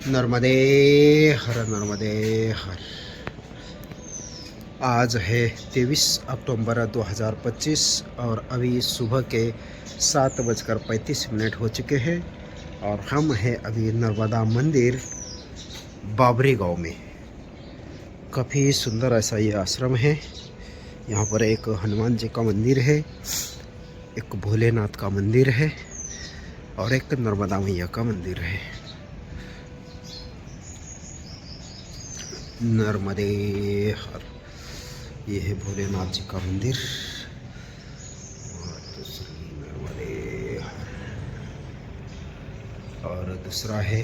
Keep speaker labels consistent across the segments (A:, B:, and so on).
A: नर्मदे हर नर्मदे हर। आज है 23 अक्टूबर 2025 और अभी सुबह के 7:35 हो चुके हैं और हम हैं अभी नर्मदा मंदिर बाबरी गांव में। काफ़ी सुंदर ऐसा ये आश्रम है। यहाँ पर एक हनुमान जी का मंदिर है, एक भोलेनाथ का मंदिर है और एक नर्मदा मैया का मंदिर है। नर्मदे हर। ये है भोलेनाथ जी का मंदिर और श्री नर्मदे हर। और दूसरा है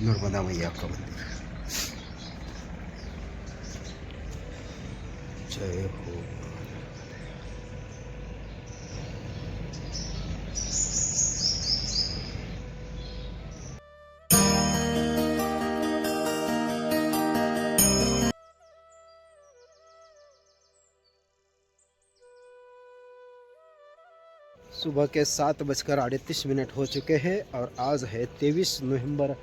A: नर्मदा मैया का मंदिर। जय हो। सुबह के 7:38 हो चुके हैं और आज है 23 नवंबर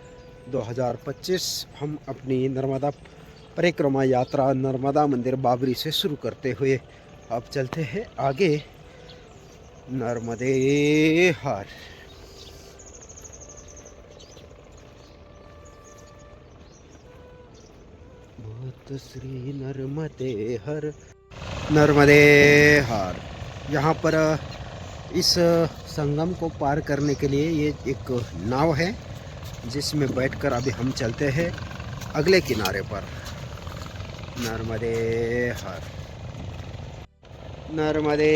A: 2025। हम अपनी नर्मदा परिक्रमा यात्रा नर्मदा मंदिर बाबरी से शुरू करते हुए अब चलते हैं आगे। नर्मदे हर। भूत श्री नर्मदे हर। नर्मदे हर। यहाँ पर इस संगम को पार करने के लिए ये एक नाव है जिसमें बैठकर अभी हम चलते हैं अगले किनारे पर। नर्मदे हर। नर्मदे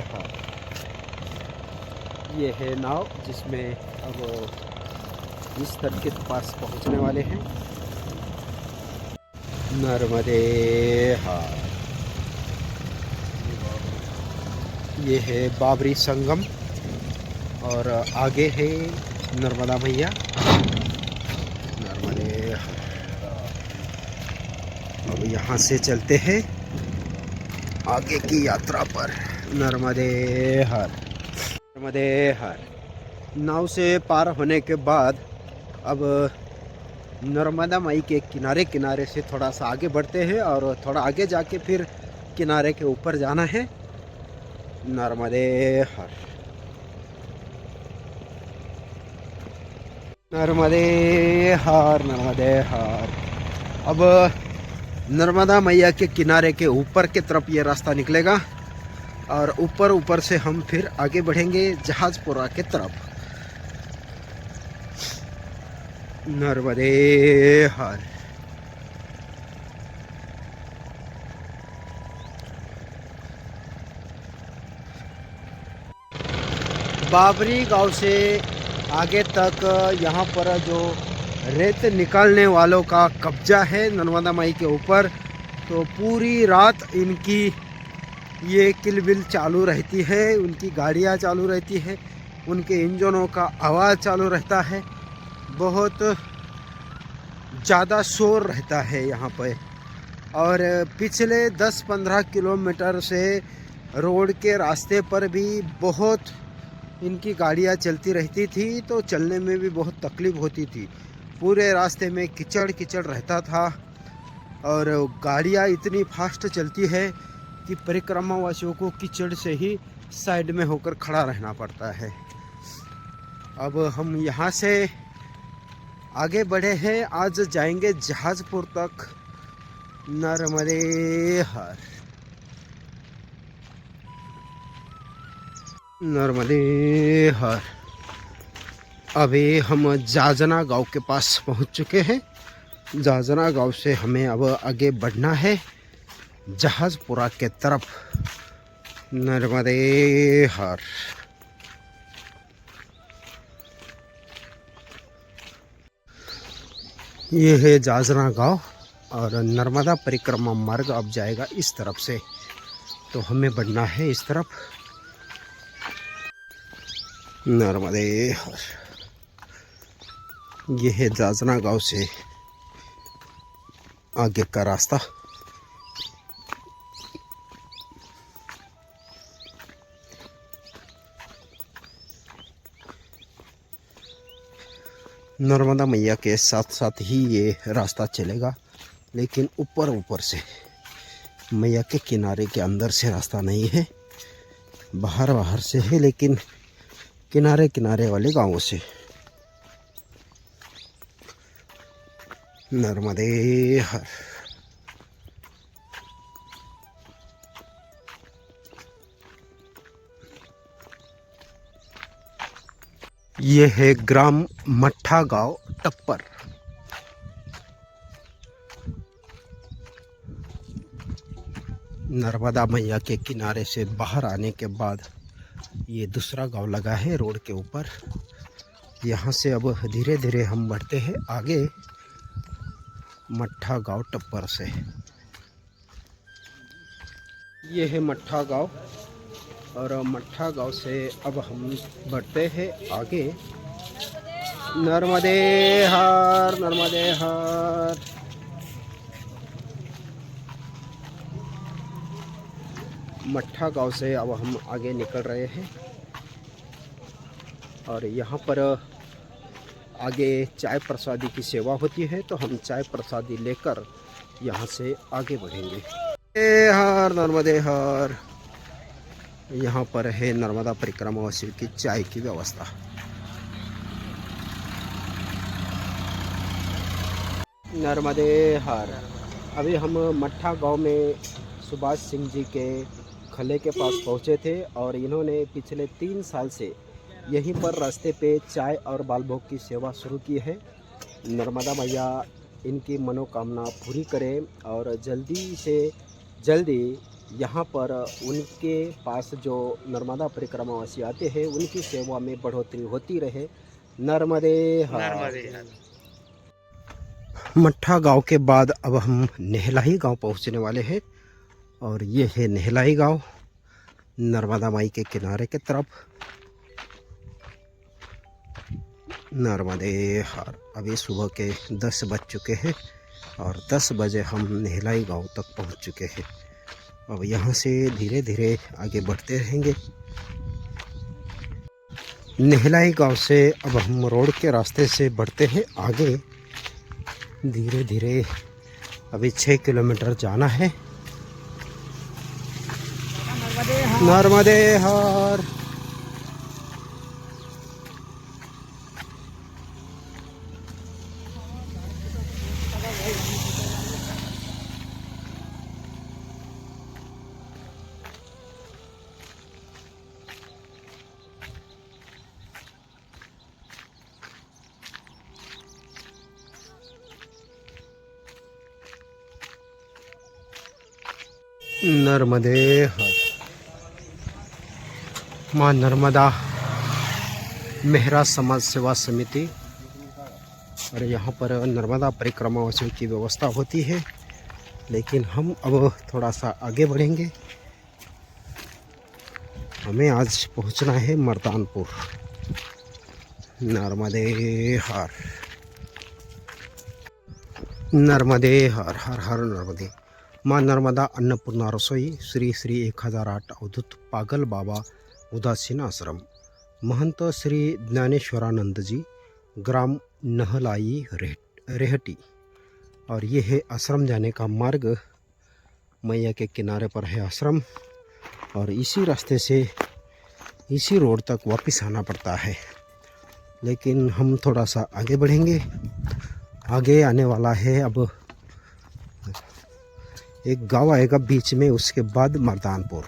A: हर। ये है नाव जिसमें अब इस तट के पास पहुंचने वाले हैं। नर्मदे हर। ये है बाबरी संगम और आगे है नर्मदा मैया। नर्मदे हर। अब यहाँ से चलते हैं आगे की यात्रा पर। नर्मदे हर। नर्मदे हर। नाव से पार होने के बाद अब नर्मदा माई के किनारे किनारे से थोड़ा सा आगे बढ़ते हैं और थोड़ा आगे जाके फिर किनारे के ऊपर जाना है। नर्मदे हर। नर्मदे हर। नर्मदे हर। अब नर्मदा मैया के किनारे के ऊपर की तरफ ये रास्ता निकलेगा और ऊपर ऊपर से हम फिर आगे बढ़ेंगे जहाजपुरा के तरफ। नर्मदे हर। बाबरी गांव से आगे तक यहाँ पर जो रेत निकालने वालों का कब्जा है नर्मदा माई के ऊपर, तो पूरी रात इनकी ये किलबिल चालू रहती है, उनकी गाड़ियाँ चालू रहती है, उनके इंजनों का आवाज़ चालू रहता है। बहुत ज़्यादा शोर रहता है यहाँ पे। और पिछले 10-15 किलोमीटर से रोड के रास्ते पर भी बहुत इनकी गाड़ियाँ चलती रहती थी, तो चलने में भी बहुत तकलीफ़ होती थी। पूरे रास्ते में कीचड़ कीचड़ रहता था और गाड़ियाँ इतनी फास्ट चलती है कि परिक्रमा वासियों को कीचड़ से ही साइड में होकर खड़ा रहना पड़ता है। अब हम यहाँ से आगे बढ़े हैं, आज जाएंगे जहाजपुर तक। नर्मदे हर। नर्मदे हर। अभी हम जाजना गांव के पास पहुंच चुके हैं। जाजना गांव से हमें अब आगे बढ़ना है जहाजपुरा के तरफ। नर्मदे हर। ये है जाजना गांव और नर्मदा परिक्रमा मार्ग अब जाएगा इस तरफ से, तो हमें बढ़ना है इस तरफ। नर्मदे हर। ये है जाजना गांव से आगे का रास्ता। नर्मदा मैया के साथ साथ ही ये रास्ता चलेगा, लेकिन ऊपर ऊपर से, मैया के किनारे के अंदर से रास्ता नहीं है, बाहर बाहर से है, लेकिन किनारे किनारे वाले गांवों से। नर्मदे हर। ये है ग्राम मट्ठा गांव टप्पर। नर्मदा मैया के किनारे से बाहर आने के बाद ये दूसरा गांव लगा है रोड के ऊपर। यहाँ से अब धीरे धीरे हम बढ़ते हैं आगे मट्ठा गांव टप्पर से। ये है मट्ठा गांव, और मट्ठा गांव से अब हम बढ़ते हैं आगे। नर्मदे हर, नर्मदे हर। मट्ठा गांव से अब हम आगे निकल रहे हैं, और यहाँ पर आगे चाय प्रसादी की सेवा होती है, तो हम चाय प्रसादी लेकर यहाँ से आगे बढ़ेंगे। हर नर्मदे हर। यहाँ पर है नर्मदा परिक्रमा वासियों की चाय की व्यवस्था। नर्मदे हर। अभी हम मट्ठा गांव में सुभाष सिंह जी के खले के पास पहुँचे थे, और इन्होंने पिछले 3 साल से यहीं पर रास्ते पे चाय और बाल भोग की सेवा शुरू की है। नर्मदा मैया इनकी मनोकामना पूरी करे, और जल्दी से जल्दी यहाँ पर उनके पास जो नर्मदा परिक्रमावासी आते हैं उनकी सेवा में बढ़ोतरी होती रहे। नर्मदे हर। मट्ठा गांव के बाद अब हम नेहलाई गांव पहुंचने वाले हैं, और ये है नेहलाई गांव नर्मदा माई के किनारे के तरफ। नर्मदे हर। अभी सुबह के 10 बज चुके हैं, और 10 बजे हम नेहलाई गांव तक पहुंच चुके हैं। अब यहाँ से धीरे धीरे आगे बढ़ते रहेंगे। नेहलाई गांव से अब हम रोड के रास्ते से बढ़ते हैं आगे धीरे धीरे। अभी 6 किलोमीटर जाना है। नर्मदे हर। नर्मदे हर। माँ नर्मदा मेहरा समाज सेवा समिति, और यहाँ पर नर्मदा परिक्रमा वासियों की व्यवस्था होती है, लेकिन हम अब थोड़ा सा आगे बढ़ेंगे। हमें आज पहुँचना है मर्दानपुर। नर्मदे हर। नर्मदे हर। हर हर नर्मदे। माँ नर्मदा अन्नपूर्णा रसोई, श्री श्री 1008 अवधूत पागल बाबा उदासीन आश्रम, महंत श्री ज्ञानेश्वरानंद जी, ग्राम नहलाई रेहटी। और ये है आश्रम जाने का मार्ग। मैया के किनारे पर है आश्रम, और इसी रास्ते से इसी रोड तक वापस आना पड़ता है, लेकिन हम थोड़ा सा आगे बढ़ेंगे। आगे आने वाला है अब एक गांव आएगा बीच में, उसके बाद मर्दानपुर।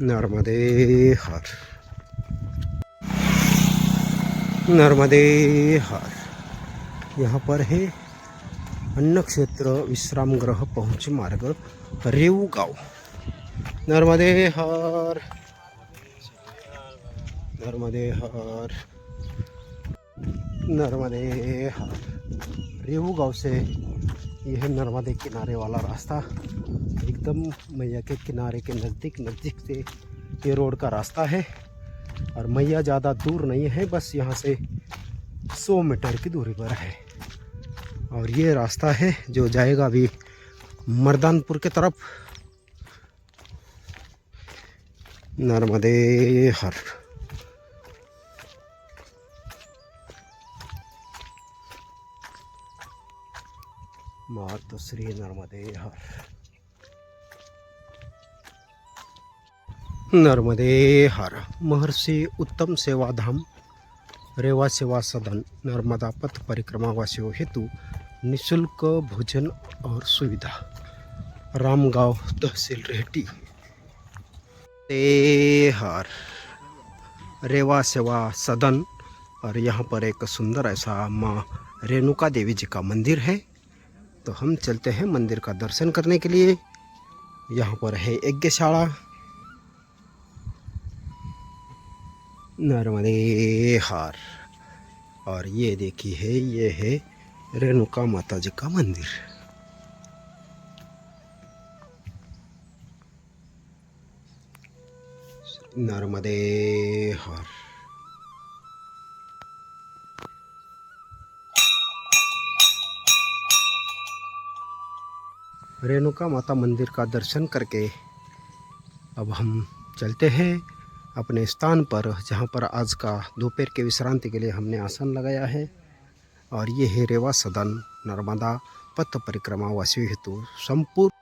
A: नर्मदे हर। नर्मदे हर। यहाँ पर है अन्न क्षेत्र विश्राम गृह पहुँच मार्ग रेऊ गांव। नर्मदे हर। नर्मदे हर। नर्मदे हर। रेऊ गांव से यह नर्मदे किनारे वाला रास्ता, एकदम मैया के किनारे के नज़दीक से ये रोड का रास्ता है। और मैया ज़्यादा दूर नहीं है, बस यहाँ से 100 मीटर की दूरी पर है। और ये रास्ता है जो जाएगा अभी मर्दानपुर के तरफ। नर्मदे हर। मातश्री नर्मदे हर। नर्मदे हर। महर्षि उत्तम सेवा धाम रेवा सेवा सदन नर्मदा पथ परिक्रमा वासियों हेतु निशुल्क भोजन और सुविधा। रामगांव तहसील रेहटी हर रेवा सेवा सदन। और यहाँ पर एक सुंदर ऐसा माँ रेणुका देवी जी का मंदिर है, तो हम चलते हैं मंदिर का दर्शन करने के लिए। यहाँ पर है यज्ञशाला। नर्मदे हर। और ये देखिए है, ये है रेणुका माता जी का मंदिर। नर्मदे हर। रेणुका माता मंदिर का दर्शन करके अब हम चलते हैं अपने स्थान पर, जहाँ पर आज का दोपहर के विश्रांति के लिए हमने आसन लगाया है। और ये है रेवा सदन नर्मदा पथ परिक्रमा वासियों हेतु संपूर्ण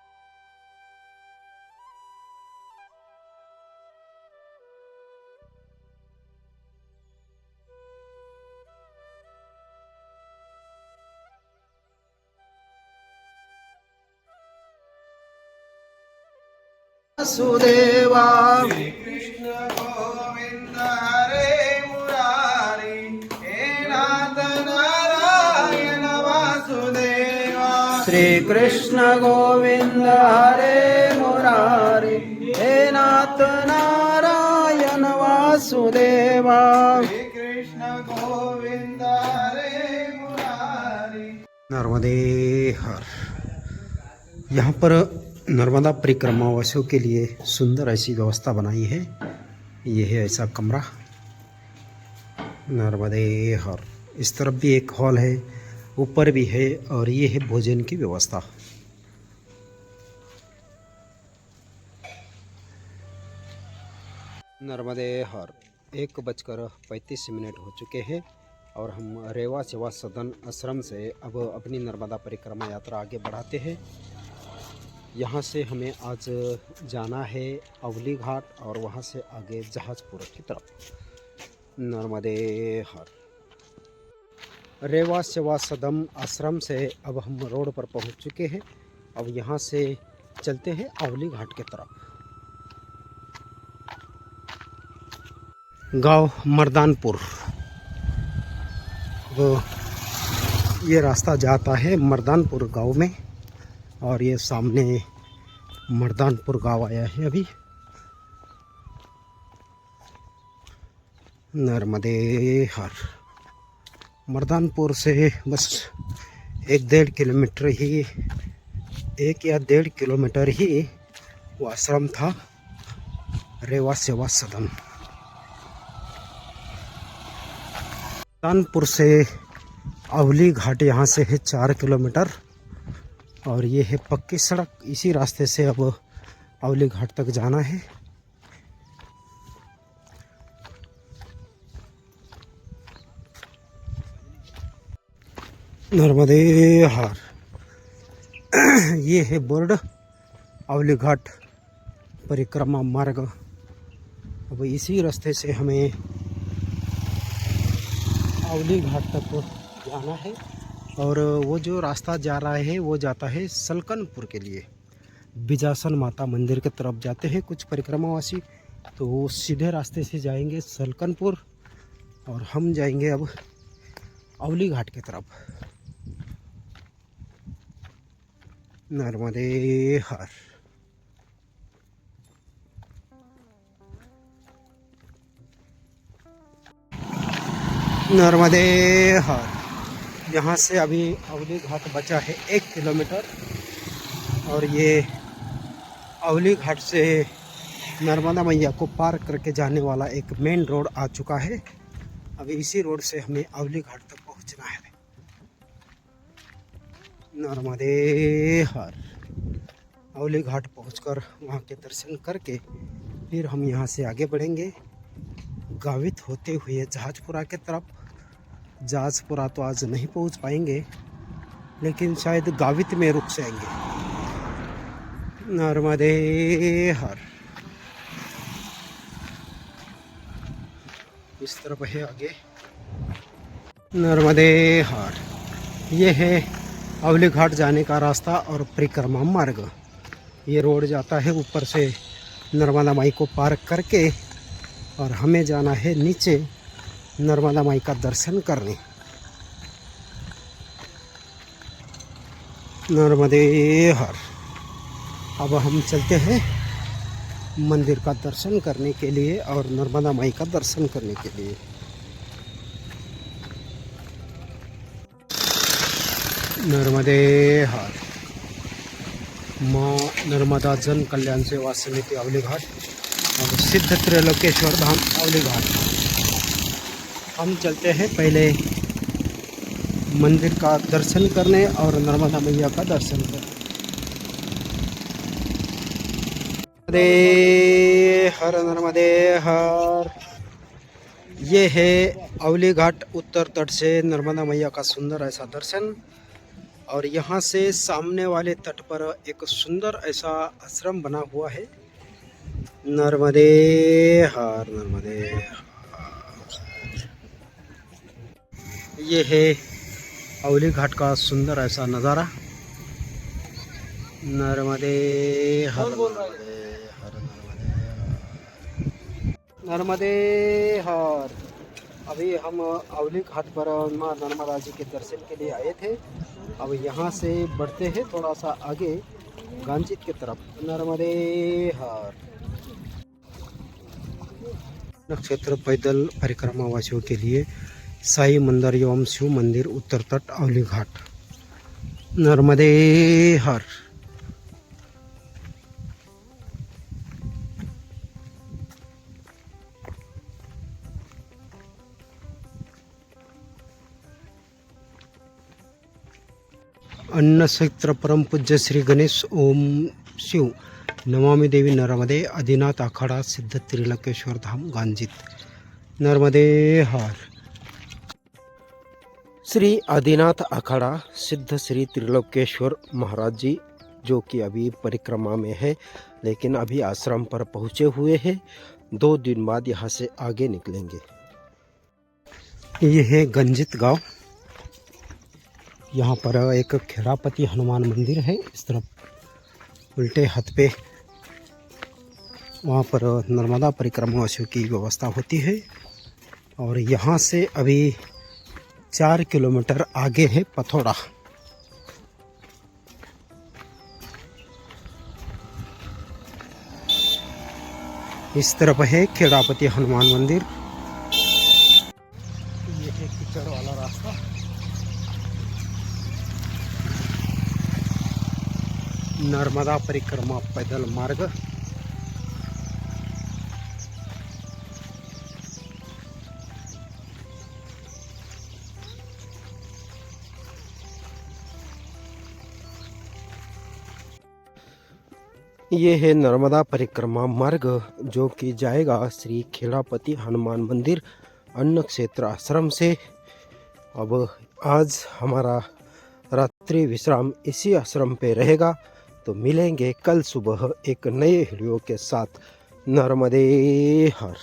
A: वासुदेवा। श्री कृष्ण गोविंद हरे मुरारी, हे नाथ नारायण वासुदेवा। श्री कृष्ण गोविंद हरे मुरारी, हे नाथ नारायण वासुदेवा। श्री कृष्ण गोविंद हरे मुरारी। नर्मदे हर। यहाँ पर नर्मदा परिक्रमा वासियों के लिए सुंदर ऐसी व्यवस्था बनाई है। ये है ऐसा कमरा। नर्मदे हर। इस तरफ भी एक हॉल है, ऊपर भी है, और ये है भोजन की व्यवस्था। नर्मदे हर। 1:35 हो चुके हैं और हम रेवा सेवा सदन आश्रम से अब अपनी नर्मदा परिक्रमा यात्रा आगे बढ़ाते हैं। यहाँ से हमें आज जाना है अवली घाट और वहाँ से आगे जहाजपुर की तरफ। नर्मदे हर। रेवा सेवा सदन आश्रम से अब हम रोड पर पहुँच चुके हैं। अब यहाँ से चलते हैं अवली घाट की तरफ। गांव मर्दानपुर, वो ये रास्ता जाता है मर्दानपुर गांव में, और ये सामने मर्दानपुर गांव आया है अभी। नर्मदे हर। मर्दानपुर से बस 1-1.5 किलोमीटर ही, 1 या 1.5 किलोमीटर ही वो आश्रम था रेवा सेवा सदन। मर्दानपुर से अवली घाट यहाँ से है 4 किलोमीटर, और ये है पक्की सड़क। इसी रास्ते से अब अवली घाट तक जाना है। नर्मदे हर। ये है बोर्ड अवली घाट परिक्रमा मार्ग। अब इसी रास्ते से हमें अवली घाट तक जाना है, और वो जो रास्ता जा रहा है वो जाता है सलकनपुर के लिए। बिजासन माता मंदिर की तरफ जाते हैं कुछ परिक्रमावासी, तो वो सीधे रास्ते से जाएंगे सलकनपुर, और हम जाएंगे अब अवली घाट की तरफ। नर्मदे हर। नर्मदे हर। यहाँ से अभी अवली घाट बचा है 1 किलोमीटर, और ये अवली घाट से नर्मदा मैया को पार करके जाने वाला एक मेन रोड आ चुका है। अभी इसी रोड से हमें अवली घाट तक पहुँचना है। नर्मदे हर। अवली घाट पहुँचकर वहाँ के दर्शन करके फिर हम यहाँ से आगे बढ़ेंगे गावित होते हुए जहाजपुरा के तरफ। जहाजपुरा तो आज नहीं पहुँच पाएंगे, लेकिन शायद गावित में रुक जाएंगे। नर्मदे हर। इस तरफ है आगे नर्मदे हर। ये है अवली घाट जाने का रास्ता और परिक्रमा मार्ग। ये रोड जाता है ऊपर से नर्मदा माई को पार करके, और हमें जाना है नीचे नर्मदा माई का दर्शन करने। नर्मदे हर। अब हम चलते हैं मंदिर का दर्शन करने के लिए और नर्मदा माई का दर्शन करने के लिए। नर्मदे हर। माँ नर्मदा जन कल्याण सेवा समिति अवली घाट और सिद्ध त्रिलोकेश्वर धाम अवली घाट। हम चलते हैं पहले मंदिर का दर्शन करने और नर्मदा मैया का दर्शन करने। नर्मदे हर नर्मदे हर। ये है अवली घाट उत्तर तट से नर्मदा मैया का सुंदर ऐसा दर्शन। और यहाँ से सामने वाले तट पर एक सुंदर ऐसा आश्रम बना हुआ है। नर्मदे हर नर्मदे हर। ये है अवली घाट का सुंदर ऐसा नज़ारा। नर्मदे हर नर्मदे हर नर्मदे हर। अभी हम अवली घाट पर माँ नर्मदा जी के दर्शन के लिए आए थे। अब यहाँ से बढ़ते हैं थोड़ा सा आगे गांजित की तरफ। नर्मदे हर। नक्षत्र पैदल परिक्रमा वासियों के लिए साई मंदिर एवं शिव मंदिर उत्तर तट अवली घाट। नर्मदे हर। अन्न क्षेत्र परम पूज्य श्री गणेश ओम शिव नमामि देवी नर्मदे आदिनाथ अखाड़ा सिद्ध त्रिलोकेश्वर धाम गांजित। नर्मदे हर। श्री आदिनाथ अखाड़ा सिद्ध श्री त्रिलोकेश्वर महाराज जी, जो कि अभी परिक्रमा में है, लेकिन अभी आश्रम पर पहुँचे हुए हैं। 2 दिन बाद यहाँ से आगे निकलेंगे। ये है गंजित गांव। यहाँ पर एक खेड़ापति हनुमान मंदिर है। इस तरफ उल्टे हाथ पे वहाँ पर नर्मदा परिक्रमा वासियों की व्यवस्था होती है। और यहाँ से अभी 4 किलोमीटर आगे है पथौड़ा। इस तरफ है खेड़ापति हनुमान मंदिर। ये है कीचड़ वाला रास्ता। नर्मदा परिक्रमा पैदल मार्ग। ये है नर्मदा परिक्रमा मार्ग, जो कि जाएगा श्री खेड़ापति हनुमान मंदिर अन्न क्षेत्र आश्रम से। अब आज हमारा रात्रि विश्राम इसी आश्रम पे रहेगा। तो मिलेंगे कल सुबह एक नए वीडियो के साथ। नर्मदे हर।